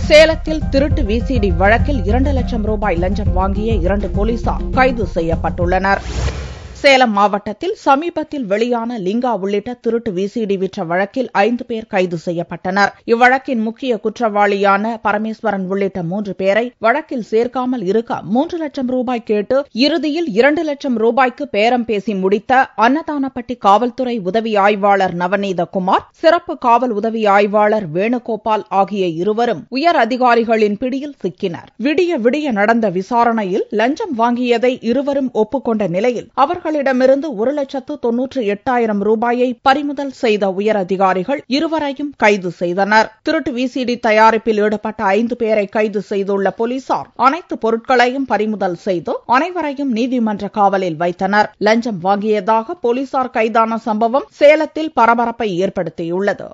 சேலத்தில் திருட்டு விசிடி வழக்கில் 2 லட்சம் ரூபாய் லஞ்சம் வாங்கிய 2 போலீசார் கைது செய்யப்பட்டுள்ளனர். சேலம் மாவட்டத்தில் சமீபத்தில் வெளியான லிங்கா உள்ளிட்ட திருட்டு விசிடி விற்ற வழக்கில் 5 பேர் கைது செய்யப்பட்டனர். இவ்வழக்கின் முக்கிய குற்றவாளியான பரமேஸ்வரன் உள்ளிட்ட 3 பேரை வழக்கில் சேர்க்காமல் இருக்க 3 லட்சம் ரூபாய் கேட்டு இறுதியில் 2 லட்சம் ரூபாய்க்கு பேரம் பேசி முடித்த அன்னதானப்பட்டி காவல்துறை உதவி ஆய்வாளர் நவநீதகுமார், சிறப்பு காவல் உதவி ஆய்வாளர் வேணுகோபால் ஆகிய இருவரும் உயர் அதிகாரிகளின் பிடியில் சிக்கினர். விடிய விடிய நடந்த விசாரணையில் லஞ்சம் வாங்கியதை இருவரும் ஒப்புக்கொண்ட நிலையில் அவர்களிடமிருந்து 1,98,000 ரூபாயை பறிமுதல் செய்த உயர் அதிகாரிகள் இருவரையும் கைது செய்தனர். திருட்டு விசிடி தயாரிப்பில் ஈடுபட்ட 5 பேரை கைது செய்துள்ள போலீசார் அனைத்து பொருட்களையும் பறிமுதல் செய்து அனைவரையும் நீதிமன்ற காவலில் வைத்தனர். லஞ்சம் வாங்கியதாக போலீசார் கைதான சம்பவம் சேலத்தில் பரபரப்பை ஏற்படுத்தியுள்ளது.